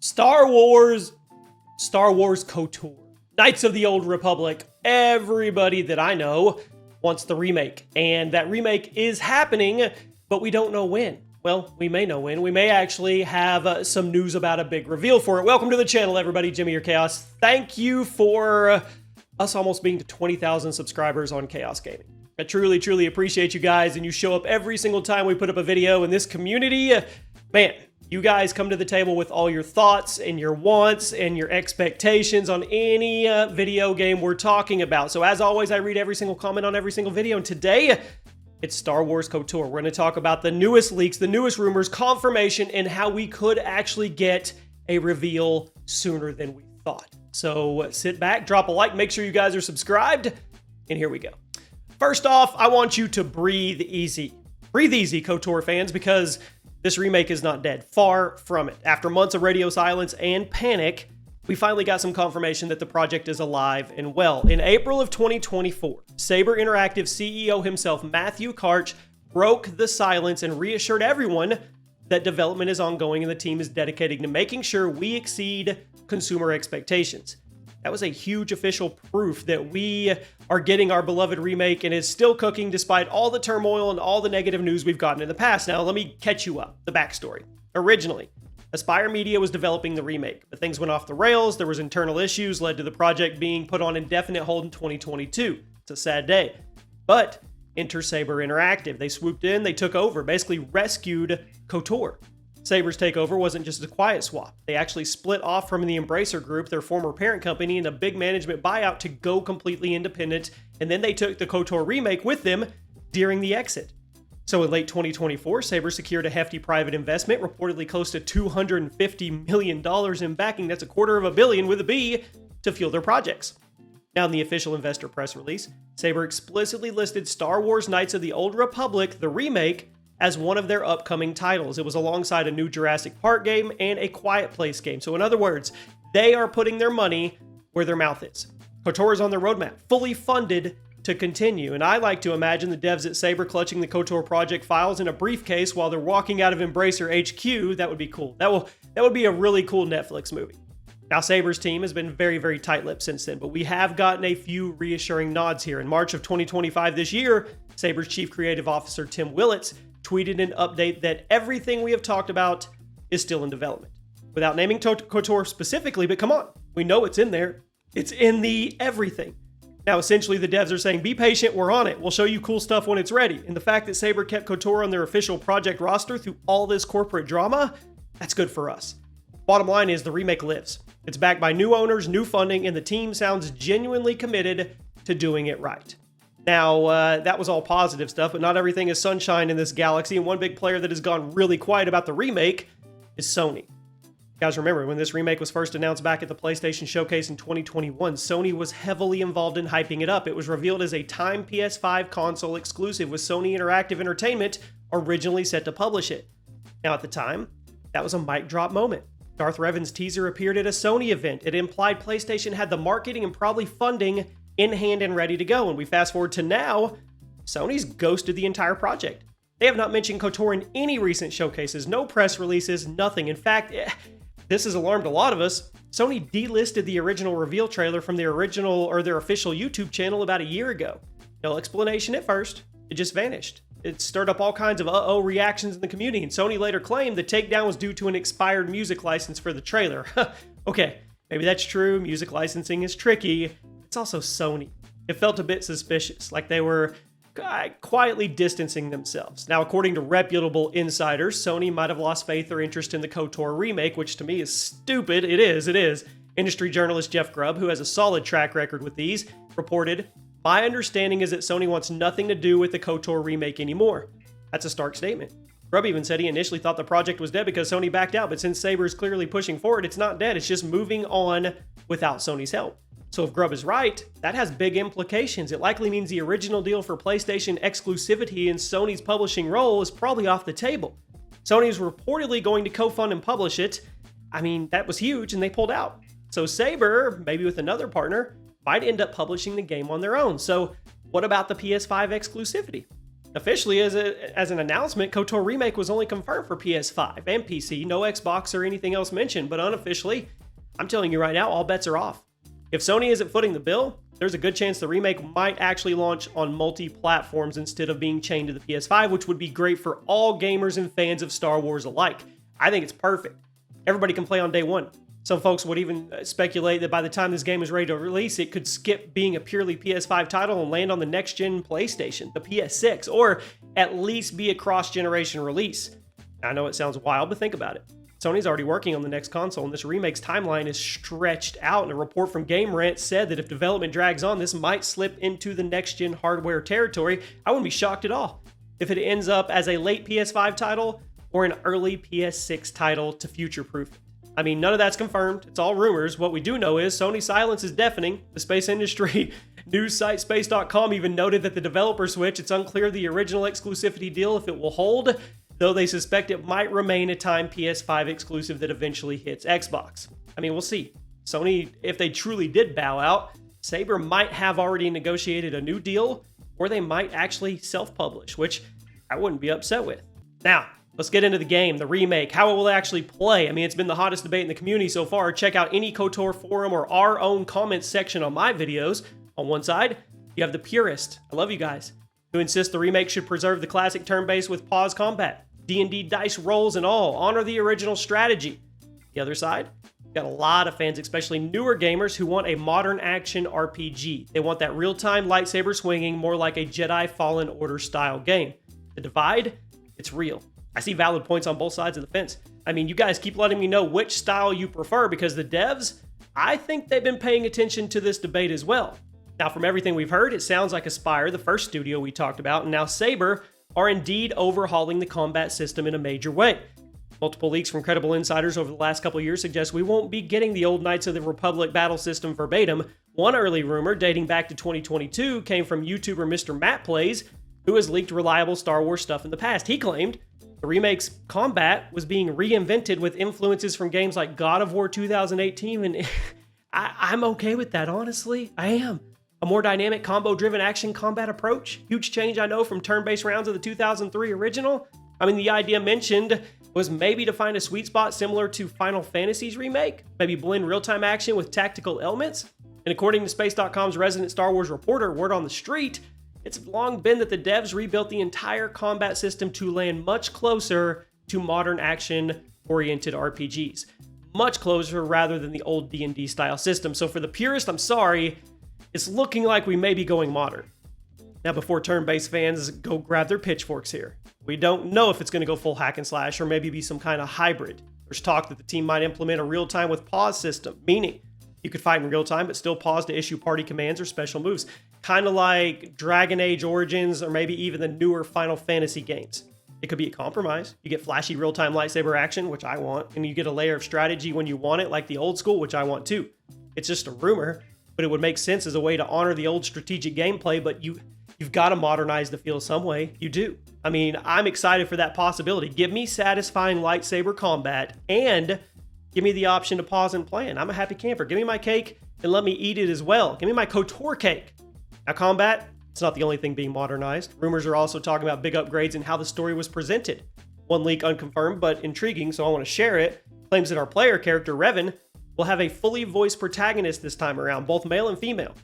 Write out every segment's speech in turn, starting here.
Star Wars KOTOR, Knights of the Old Republic. Everybody that I know wants the remake, and that remake is happening, but we don't know when. Well, we may know when. We may actually have some news about a big reveal for it. Welcome to the channel, everybody. Jimmy, your Chaos. Thank you for us almost being to 20,000 subscribers on Chaos Gaming. I truly, truly appreciate you guys, and you show up every single time we put up a video in this community. Man, you guys come to the table with all your thoughts and your wants and your expectations on any video game we're talking about. So as always, I read every single comment on every single video, and today it's Star Wars KOTOR. We're going to talk about the newest leaks, the newest rumors, confirmation, and how we could actually get a reveal sooner than we thought. So sit back, drop a like, make sure you guys are subscribed, and here we go. First off, I want you to breathe easy. Breathe easy, KOTOR fans, because this remake is not dead. Far from it. After months of radio silence and panic, we finally got some confirmation that the project is alive and well. In April of 2024, Saber Interactive CEO himself, Matthew Karch, broke the silence and reassured everyone that development is ongoing and the team is dedicated to making sure we exceed consumer expectations. That was a huge official proof that we are getting our beloved remake and is still cooking despite all the turmoil and all the negative news we've gotten in the past. Now, let me catch you up. The backstory. Originally, Aspire Media was developing the remake, but things went off the rails. There was internal issues, led to the project being put on indefinite hold in 2022. It's a sad day. But enter Saber Interactive. They swooped in, they took over, basically rescued KOTOR. Saber's takeover wasn't just a quiet swap. They actually split off from the Embracer Group, their former parent company, in a big management buyout to go completely independent, and then they took the KOTOR remake with them during the exit. So in late 2024, Saber secured a hefty private investment, reportedly close to $250 million in backing. That's $250 million with a B, to fuel their projects. Now in the official investor press release, Saber explicitly listed Star Wars Knights of the Old Republic, the remake, as one of their upcoming titles. It was alongside a new Jurassic Park game and a Quiet Place game. So in other words, they are putting their money where their mouth is. KOTOR is on their roadmap, fully funded to continue. And I like to imagine the devs at Saber clutching the KOTOR project files in a briefcase while they're walking out of Embracer HQ. That would be cool. That would be a really cool Netflix movie. Now, Saber's team has been very, very tight-lipped since then, but we have gotten a few reassuring nods here. In March of 2025 this year, Saber's chief creative officer, Tim Willits, tweeted an update that everything we have talked about is still in development. Without naming KOTOR specifically, but come on, we know it's in there. It's in the everything. Now, essentially, the devs are saying, be patient, we're on it. We'll show you cool stuff when it's ready. And the fact that Saber kept KOTOR on their official project roster through all this corporate drama, that's good for us. Bottom line is the remake lives. It's backed by new owners, new funding, and the team sounds genuinely committed to doing it right. Now, that was all positive stuff, but not everything is sunshine in this galaxy, and one big player that has gone really quiet about the remake is Sony. You guys remember, when this remake was first announced back at the PlayStation Showcase in 2021, Sony was heavily involved in hyping it up. It was revealed as a timed PS5 console exclusive, with Sony Interactive Entertainment originally set to publish it. Now, at the time, that was a mic drop moment. Darth Revan's teaser appeared at a Sony event. It implied PlayStation had the marketing and probably funding in hand and ready to go. And we fast forward to now, Sony's ghosted the entire project. They have not mentioned KOTOR in any recent showcases, no press releases, nothing. In fact, this has alarmed a lot of us. Sony delisted the original reveal trailer from their official YouTube channel about a year ago. No explanation at first, it just vanished. It stirred up all kinds of uh-oh reactions in the community, and Sony later claimed the takedown was due to an expired music license for the trailer. Okay, maybe that's true, music licensing is tricky. It's also Sony. It felt a bit suspicious, like they were quietly distancing themselves. Now, according to reputable insiders, Sony might have lost faith or interest in the KOTOR remake, which to me is stupid. It is. Industry journalist Jeff Grubb, who has a solid track record with these, reported, "My understanding is that Sony wants nothing to do with the KOTOR remake anymore." That's a stark statement. Grubb even said he initially thought the project was dead because Sony backed out, but since Saber is clearly pushing forward, it's not dead. It's just moving on without Sony's help. So if Grubb is right, that has big implications. It likely means the original deal for PlayStation exclusivity and Sony's publishing role is probably off the table. Sony is reportedly going to co-fund and publish it. I mean, that was huge, and they pulled out. So Saber, maybe with another partner, might end up publishing the game on their own. So what about the PS5 exclusivity? officially, as an announcement, KOTOR Remake was only confirmed for PS5 and PC, no Xbox or anything else mentioned, but unofficially, I'm telling you right now, all bets are off. If Sony isn't footing the bill, there's a good chance the remake might actually launch on multi-platforms instead of being chained to the PS5, which would be great for all gamers and fans of Star Wars alike. I think it's perfect. Everybody can play on day one. Some folks would even speculate that by the time this game is ready to release, it could skip being a purely PS5 title and land on the next-gen PlayStation, the PS6, or at least be a cross-generation release. I know it sounds wild, but think about it. Sony's already working on the next console, and this remake's timeline is stretched out, and a report from Game Rant said that if development drags on, this might slip into the next-gen hardware territory. I wouldn't be shocked at all if it ends up as a late PS5 title or an early PS6 title to future-proof it. I mean, none of that's confirmed. It's all rumors. What we do know is Sony's silence is deafening. The space industry news site space.com even noted that the developer switch, it's unclear the original exclusivity deal if it will hold, though they suspect it might remain a time PS5 exclusive that eventually hits Xbox. I mean, we'll see. Sony, if they truly did bow out, Saber might have already negotiated a new deal, or they might actually self-publish, which I wouldn't be upset with. Now, let's get into the game, the remake, how it will actually play. I mean, it's been the hottest debate in the community so far. Check out any KOTOR forum or our own comments section on my videos. On one side, you have the purist, I love you guys, who insist the remake should preserve the classic turn-based with pause combat, D&D dice rolls and all, honor the original strategy. The other side, you got a lot of fans, especially newer gamers, who want a modern action RPG. They want that real-time lightsaber swinging, more like a Jedi Fallen Order style game. The divide, it's real. I see valid points on both sides of the fence. I mean, you guys keep letting me know which style you prefer, because the devs, I think they've been paying attention to this debate as well. Now, from everything we've heard, it sounds like Aspire, the first studio we talked about, and now Saber are indeed overhauling the combat system in a major way. Multiple leaks from credible insiders over the last couple of years suggest we won't be getting the old Knights of the Republic battle system verbatim. One early rumor, dating back to 2022, came from YouTuber Mr. Matt Plays, who has leaked reliable Star Wars stuff in the past. He claimed the remake's combat was being reinvented with influences from games like God of War 2018, and I'm okay with that, honestly. I am. A more dynamic combo-driven action combat approach. Huge change, I know, from turn-based rounds of the 2003 original. I mean, the idea mentioned was maybe to find a sweet spot similar to Final Fantasy's remake, maybe blend real-time action with tactical elements. And according to Space.com's resident Star Wars reporter, word on the street, it's long been that the devs rebuilt the entire combat system to land much closer to modern action-oriented RPGs. Much closer rather than the old D&D style system. So for the purist, I'm sorry, it's looking like we may be going modern. Now, before turn-based fans go grab their pitchforks here, we don't know if it's going to go full hack and slash or maybe be some kind of hybrid. There's talk that the team might implement a real-time with pause system, meaning you could fight in real time but still pause to issue party commands or special moves. Kind of like Dragon Age Origins or maybe even the newer Final Fantasy games. It could be a compromise. You get flashy real-time lightsaber action, which I want, and you get a layer of strategy when you want it, like the old school, which I want too. It's just a rumor, but it would make sense as a way to honor the old strategic gameplay, but you've got to modernize the feel some way. You do. I mean, I'm excited for that possibility. Give me satisfying lightsaber combat and give me the option to pause and plan. I'm a happy camper. Give me my cake and let me eat it as well. Give me my KOTOR cake. Now, combat, it's not the only thing being modernized. Rumors are also talking about big upgrades in how the story was presented. One leak, unconfirmed but intriguing, so I want to share it, claims that our player character, Revan, will have a fully voiced protagonist this time around, both male and female.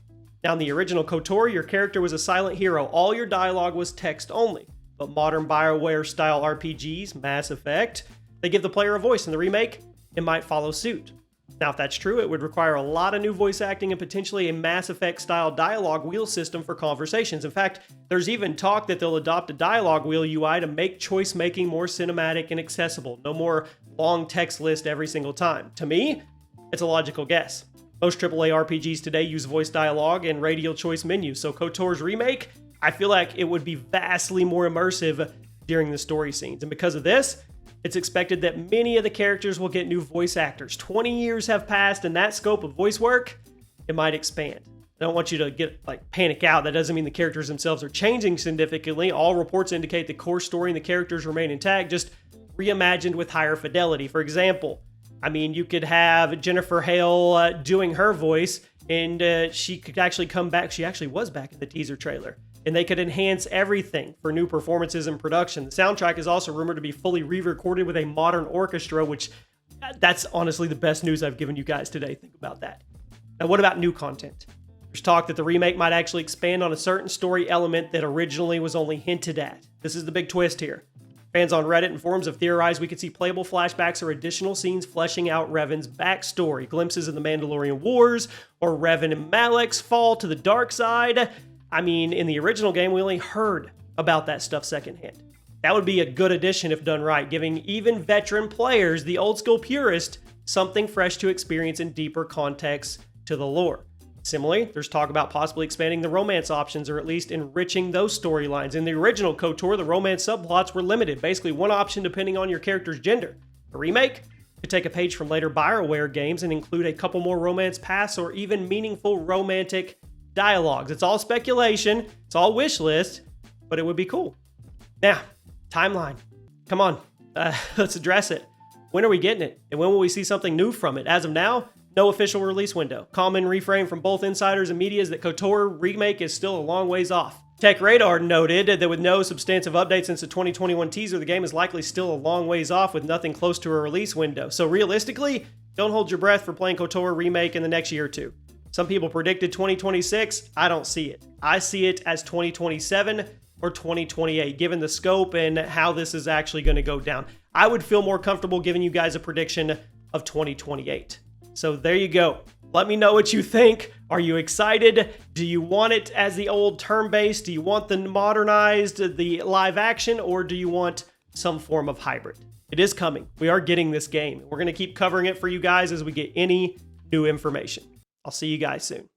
Now, in the original KOTOR, your character was a silent hero. All your dialogue was text only. But modern BioWare-style RPGs, Mass Effect, they give the player a voice. In the remake, it might follow suit. Now, if that's true, it would require a lot of new voice acting and potentially a Mass Effect-style dialogue wheel system for conversations. In fact, there's even talk that they'll adopt a dialogue wheel UI to make choice-making more cinematic and accessible. No more long text list every single time. To me, it's a logical guess. Most AAA RPGs today use voice dialogue and radial choice menus, so KOTOR's remake, I feel like it would be vastly more immersive during the story scenes. And because of this, it's expected that many of the characters will get new voice actors. 20 years have passed, and that scope of voice work, it might expand. I don't want you to panic out. That doesn't mean the characters themselves are changing significantly. All reports indicate the core story and the characters remain intact, just reimagined with higher fidelity. For example, I mean, you could have Jennifer Hale doing her voice, and she could actually come back. She actually was back in the teaser trailer. and they could enhance everything for new performances and production. The soundtrack is also rumored to be fully re-recorded with a modern orchestra, which that's honestly the best news I've given you guys today. Think about that. Now, what about new content? There's talk that the remake might actually expand on a certain story element that originally was only hinted at. This is the big twist here. Fans on Reddit and forums have theorized we could see playable flashbacks or additional scenes fleshing out Revan's backstory, glimpses of the Mandalorian Wars, or Revan and Malek's fall to the dark side. I mean, in the original game, we only heard about that stuff secondhand. That would be a good addition if done right, giving even veteran players, the old school purist, something fresh to experience and deeper context to the lore. Similarly, there's talk about possibly expanding the romance options or at least enriching those storylines. In the original KOTOR, the romance subplots were limited, basically one option depending on your character's gender. The remake could take a page from later BioWare games and include a couple more romance paths or even meaningful romantic dialogues. It's all speculation, it's all wish list, but it would be cool. Now, timeline. Come on, let's address it. When are we getting it? And when will we see something new from it? As of now, no official release window. Common reframe from both insiders and media is that KOTOR Remake is still a long ways off. Tech Radar noted that with no substantive update since the 2021 teaser, the game is likely still a long ways off with nothing close to a release window. So realistically, don't hold your breath for playing KOTOR Remake in the next year or two. Some people predicted 2026. I don't see it. I see it as 2027 or 2028, given the scope and how this is actually going to go down. I would feel more comfortable giving you guys a prediction of 2028. So there you go. Let me know what you think. Are you excited? Do you want it as the old turn-based? Do you want the modernized, the live action, or do you want some form of hybrid? It is coming. We are getting this game. We're going to keep covering it for you guys as we get any new information. I'll see you guys soon.